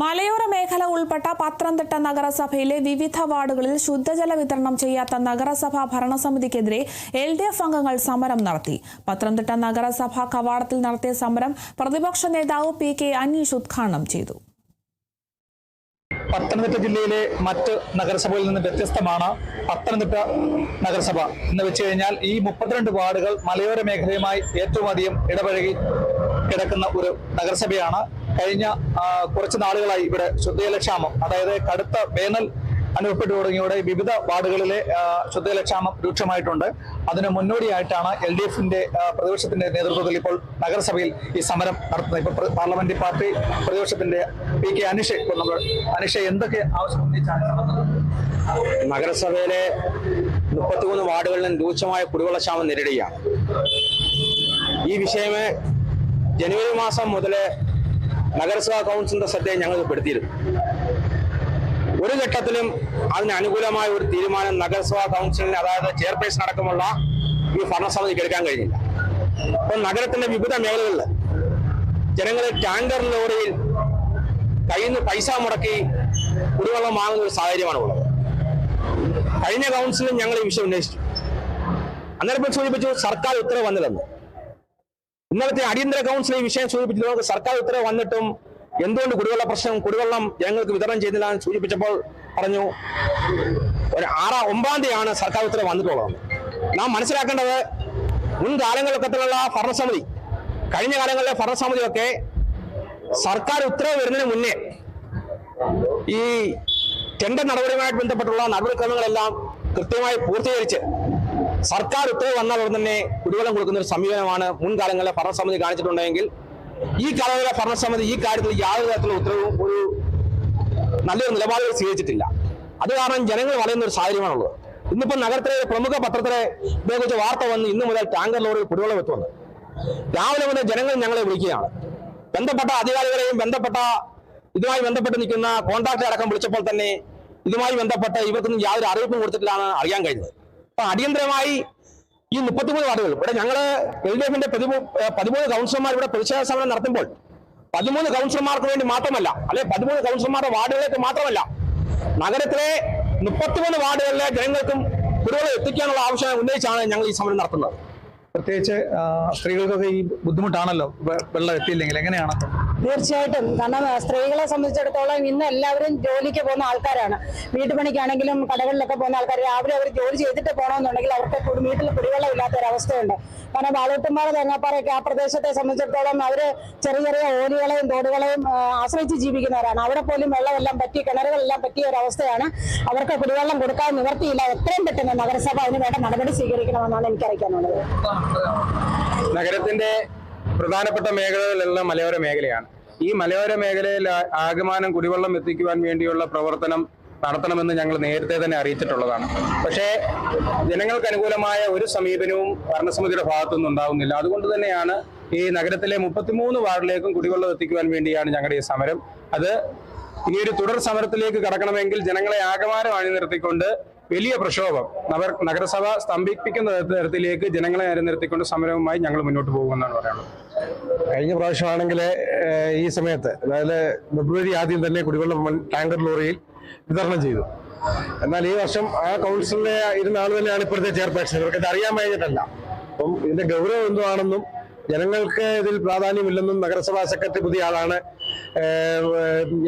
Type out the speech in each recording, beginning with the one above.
മലയോര മേഖല ഉൾപ്പെട്ട പത്തനംതിട്ട നഗരസഭയിലെ വിവിധ വാർഡുകളിൽ ശുദ്ധജല വിതരണം ചെയ്യാത്ത നഗരസഭാ ഭരണസമിതിക്കെതിരെ LDF അംഗങ്ങൾ സമരം നടത്തി. പത്തനംതിട്ട നഗരസഭാ കവാടത്തിൽ നടത്തിയ സമരം പ്രതിപക്ഷ നേതാവ് PK അനീഷ് ഉദ്ഘാടനം ചെയ്തു. പത്തനംതിട്ട ജില്ലയിലെ മറ്റ് നഗരസഭയിൽ നിന്ന് വ്യത്യസ്തമാണ് പത്തനംതിട്ട നഗരസഭ എന്ന് വെച്ച് കഴിഞ്ഞാൽ ഈ 32 വാർഡുകൾ മലയോര മേഖലയുമായി ഏറ്റവും അധികം ഇടപഴകി കിടക്കുന്ന ഒരു നഗരസഭയാണ്. കഴിഞ്ഞ കുറച്ച് നാളുകളായി ഇവിടെ ശുദ്ധജലക്ഷാമം, അതായത് കടുത്ത വേനൽ അനുഭവപ്പെട്ടു തുടങ്ങിയോടെ വിവിധ വാർഡുകളിലെ ശുദ്ധജലക്ഷാമം രൂക്ഷമായിട്ടുണ്ട്. അതിന് മുന്നോടിയായിട്ടാണ് LDFന്റെ പ്രതിപക്ഷത്തിന്റെ നേതൃത്വത്തിൽ ഇപ്പോൾ നഗരസഭയിൽ ഈ സമരം നടത്തുന്നത്. ഇപ്പോൾ പാർലമെന്ററി പാർട്ടി പ്രതിപക്ഷത്തിന്റെ PK അനീഷ്, അനീഷ് എന്തൊക്കെ ആവശ്യം ഉന്നയിച്ചാണ്? നഗരസഭയിലെ 33 വാർഡുകളിലും രൂക്ഷമായ കുടിവെള്ളക്ഷാമം നേരിടുകയാണ്. ഈ വിഷയം ജനുവരി മാസം മുതൽ നഗരസഭാ കൗൺസിലിന്റെ ശ്രദ്ധയെ ഞങ്ങൾ പെടുത്തിയിരുന്നു. ഒരു ഘട്ടത്തിലും അതിന് അനുകൂലമായ ഒരു തീരുമാനം നഗരസഭാ കൗൺസിലിന്, അതായത് ചെയർപേഴ്സൺ അടക്കമുള്ള ഈ ഭരണസമിതിക്ക് എടുക്കാൻ കഴിഞ്ഞില്ല. അപ്പോൾ നഗരത്തിന്റെ വിവിധ മേഖലകളിൽ ജനങ്ങൾ ടാങ്കർ ലോറിയിൽ കയ്യിൽ നിന്ന് പൈസ മുടക്കി കുടിവെള്ളം വാങ്ങുന്ന ഒരു സാഹചര്യമാണ് ഉള്ളത്. കഴിഞ്ഞ കൗൺസിലും ഞങ്ങൾ ഈ വിഷയം ഉന്നയിച്ചു. അന്നേരം സൂചിപ്പിച്ചു സർക്കാർ ഉത്തരവ് വന്നില്ലെന്ന്. ഇന്നലത്തെ അടിയന്തര കൗൺസിൽ ഈ വിഷയം സൂചിപ്പിച്ചത് സർക്കാർ ഉത്തരവ് വന്നിട്ടും എന്തുകൊണ്ട് കുടിവെള്ളം ജനങ്ങൾക്ക് വിതരണം ചെയ്യുന്നില്ല എന്ന് സൂചിപ്പിച്ചപ്പോൾ പറഞ്ഞു ഒരു 9-ാം തീയതിയാണ് സർക്കാർ ഉത്തരവ് വന്നിട്ടുള്ളത്. നാം മനസ്സിലാക്കേണ്ടത് മുൻകാലങ്ങളിലൊക്കെയുള്ള ഭരണസമിതി, കഴിഞ്ഞ കാലങ്ങളിലെ ഭരണസമിതിയൊക്കെ സർക്കാർ ഉത്തരവ് വരുന്നതിന് മുന്നേ ഈ ടെൻഡർ നടപടിയുമായിട്ട് ബന്ധപ്പെട്ടുള്ള നടപടിക്രമങ്ങളെല്ലാം കൃത്യമായി പൂർത്തീകരിച്ച് സർക്കാർ ഉത്തരവ് വന്നാൽ ഉടൻ തന്നെ കുടിവെള്ളം കൊടുക്കുന്ന ഒരു സമീപനമാണ് മുൻകാലങ്ങളിലെ ഭരണസമിതി കാണിച്ചിട്ടുണ്ടെങ്കിൽ ഈ കാലങ്ങളിലെ ഭരണസമിതി ഈ കാര്യത്തിൽ യാതൊരു തരത്തിലുള്ള ഉത്തരവും ഒരു നല്ലൊരു നിലപാടുകൾ സ്വീകരിച്ചിട്ടില്ല. അത് കാരണം ജനങ്ങൾ വളയുന്ന ഒരു സാഹചര്യമാണുള്ളത്. ഇന്നിപ്പോൾ നഗരത്തിലെ പ്രമുഖ പത്രത്തിലെ ഉപയോഗിച്ച വാർത്ത വന്ന് ഇന്നു മുതൽ ടാങ്കർ ലോറിയിൽ കുടിവെള്ളം എത്തുമെന്ന്. രാവിലെ മുതൽ ജനങ്ങൾ ഞങ്ങളെ വിളിക്കുകയാണ്. ബന്ധപ്പെട്ട അധികാരികളെയും ഇതുമായി ബന്ധപ്പെട്ട് നിൽക്കുന്ന കോൺട്രാക്ടറെ അടക്കം വിളിച്ചപ്പോൾ തന്നെ ഇതുമായി ബന്ധപ്പെട്ട് ഇവർക്കൊന്നും യാതൊരു അറിയിപ്പും കൊടുത്തിട്ടില്ലാണ് അറിയാൻ കഴിഞ്ഞത്. അപ്പൊ അടിയന്തരമായി ഈ 33 വാർഡുകൾ ഇവിടെ ഞങ്ങള് LDFന്റെ 13 കൗൺസിലർമാർ ഇവിടെ പ്രതിഷേധ സമരം നടത്തുമ്പോൾ 13 കൗൺസിലർമാർക്ക് വേണ്ടി മാത്രമല്ല, അല്ലെ 13 കൗൺസിലർമാരുടെ വാർഡുകളിലേക്ക് മാത്രമല്ല, നഗരത്തിലെ 33 വാർഡുകളിലെ ജനങ്ങൾക്കും കുടിവെള്ളം എത്തിക്കാനുള്ള ആവശ്യം ഉന്നയിച്ചാണ് ഞങ്ങൾ ഈ സമരം നടത്തുന്നത്. പ്രത്യേകിച്ച് സ്ത്രീകൾക്കൊക്കെ ഈ ബുദ്ധിമുട്ടാണല്ലോ വെള്ളം എത്തിയില്ലെങ്കിൽ. എങ്ങനെയാണ്? തീർച്ചയായിട്ടും. കാരണം സ്ത്രീകളെ സംബന്ധിച്ചിടത്തോളം ഇന്ന് എല്ലാവരും ജോലിക്ക് പോകുന്ന ആൾക്കാരാണ്. വീട്ടുപണിക്കാണെങ്കിലും കടകളിലൊക്കെ പോകുന്ന ആൾക്കാർ രാവിലെ അവർ ജോലി ചെയ്തിട്ട് പോകണമെന്നുണ്ടെങ്കിൽ അവർക്ക് വീട്ടിൽ കുടിവെള്ളം ഇല്ലാത്ത ഒരു അവസ്ഥയുണ്ട്. കാരണം വാളൂട്ടുംപാറ, തേങ്ങാപ്പാറയൊക്കെ ആ പ്രദേശത്തെ സംബന്ധിച്ചിടത്തോളം അവര് ചെറിയ ചെറിയ ഓലികളെയും തോടുകളെയും ആശ്രയിച്ച് ജീവിക്കുന്നവരാണ്. അവിടെ പോലും വെള്ളമെല്ലാം പറ്റി, കിണറുകളെല്ലാം പറ്റിയ ഒരു അവസ്ഥയാണ്. അവർക്ക് കുടിവെള്ളം കൊടുക്കാൻ നിവർത്തിയില്ല. എത്രയും പെട്ടെന്ന് നഗരസഭ അതിന് വേണ്ട നടപടി സ്വീകരിക്കണമെന്നാണ് എനിക്കറിയിക്കാനുള്ളത്. നഗരത്തിന്റെ പ്രധാനപ്പെട്ട മേഖലകളെല്ലാം മലയോര മേഖലയാണ്. ഈ മലയോര മേഖലയിൽ ആകമാനം കുടിവെള്ളം എത്തിക്കുവാൻ വേണ്ടിയുള്ള പ്രവർത്തനം നടത്തണമെന്ന് ഞങ്ങൾ നേരത്തെ തന്നെ അറിയിച്ചിട്ടുള്ളതാണ്. പക്ഷേ ജനങ്ങൾക്ക് അനുകൂലമായ ഒരു സമീപനവും ഭരണസമിതിയുടെ ഭാഗത്തുനിന്ന് ഉണ്ടാവുന്നില്ല. അതുകൊണ്ട് തന്നെയാണ് ഈ നഗരത്തിലെ 33 വാർഡിലേക്കും കുടിവെള്ളം എത്തിക്കുവാൻ വേണ്ടിയാണ് ഞങ്ങളുടെ ഈ സമരം. അത് ഇനി ഒരു തുടർ സമരത്തിലേക്ക് കടക്കണമെങ്കിൽ ജനങ്ങളെ ആകമാനം അണിനിർത്തിക്കൊണ്ട് വലിയ പ്രക്ഷോഭം നഗരസഭ സ്തംഭിപ്പിക്കുന്ന തരത്തിലേക്ക് ജനങ്ങളെ അണിനിർത്തിക്കൊണ്ട് സമരവുമായി ഞങ്ങൾ മുന്നോട്ട് പോകുമെന്നാണ് പറയുന്നത്. കഴിഞ്ഞ പ്രാവശ്യമാണെങ്കിൽ ഈ സമയത്ത്, അതായത് ഫെബ്രുവരി ആദ്യം തന്നെ കുടിവെള്ളം ടാങ്കർ ലോറിയിൽ വിതരണം ചെയ്തു. എന്നാൽ ഈ വർഷം ആ കൗൺസിലിലെ ഇരുന്ന ആൾ തന്നെയാണ് ഇപ്പോഴത്തെ ചെയർപേഴ്സൺ. ഇവർക്ക് ഇത് അറിയാൻ കഴിഞ്ഞിട്ടല്ല. അപ്പം ഇതിന്റെ ഗൗരവം എന്തുവാണെന്നും ജനങ്ങൾക്ക് ഇതിൽ പ്രാധാന്യമില്ലെന്നും നഗരസഭാ സെക്രട്ടറി പുതിയ ആളാണ്,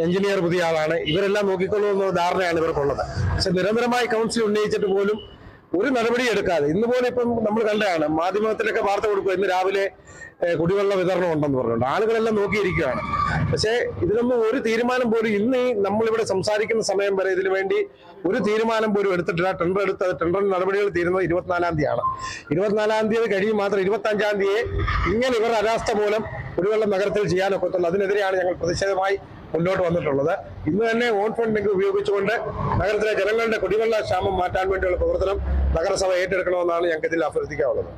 എഞ്ചിനീയർ പുതിയ ആളാണ്, ഇവരെല്ലാം നോക്കിക്കൊള്ളുമെന്ന ധാരണയാണ് ഇവർക്കുള്ളത്. പക്ഷെ നിരന്തരമായി കൗൺസിൽ ഉന്നയിച്ചിട്ട് പോലും ഒരു നടപടി എടുക്കാതെ, ഇന്ന് പോലെ ഇപ്പം നമ്മൾ കണ്ടതാണ്, മാധ്യമത്തിലൊക്കെ വാർത്ത കൊടുക്കുക ഇന്ന് രാവിലെ കുടിവെള്ള വിതരണം ഉണ്ടെന്ന് പറഞ്ഞുകൊണ്ട് ആളുകളെല്ലാം നോക്കിയിരിക്കുകയാണ്. പക്ഷേ ഇതിനൊന്നും ഒരു തീരുമാനം പോലും ഇന്ന് നമ്മളിവിടെ സംസാരിക്കുന്ന സമയം വരെ ഇതിനു വേണ്ടി ഒരു തീരുമാനം പോലും എടുത്തിട്ടില്ല. ടെൻഡർ നടപടികൾ തീരുന്നത് 24-ാം തീയതിയാണ്. 24-ാം തീയതി കഴിയും മാത്രം 25-ാം തീയതി ഇങ്ങനെ ഇവർ അനാസ്ഥ മൂലം കുടിവെള്ളം നഗരത്തിൽ ചെയ്യാനൊക്കത്തുള്ളൂ. അതിനെതിരെയാണ് ഞങ്ങൾ പ്രതിഷേധമായി മുന്നോട്ട് വന്നിട്ടുള്ളത്. ഇന്ന് തന്നെ ഓൺ ഫണ്ട് ഉപയോഗിച്ചുകൊണ്ട് നഗരത്തിലെ ജനങ്ങളുടെ കുടിവെള്ള ക്ഷാമം മാറ്റാൻ വേണ്ടിയുള്ള പ്രവർത്തനം നഗരസഭ ഏറ്റെടുക്കണമെന്നാണ് ഞങ്ങൾക്ക് ഇതിൽ അഭ്യർത്ഥിക്കാനുള്ളത്.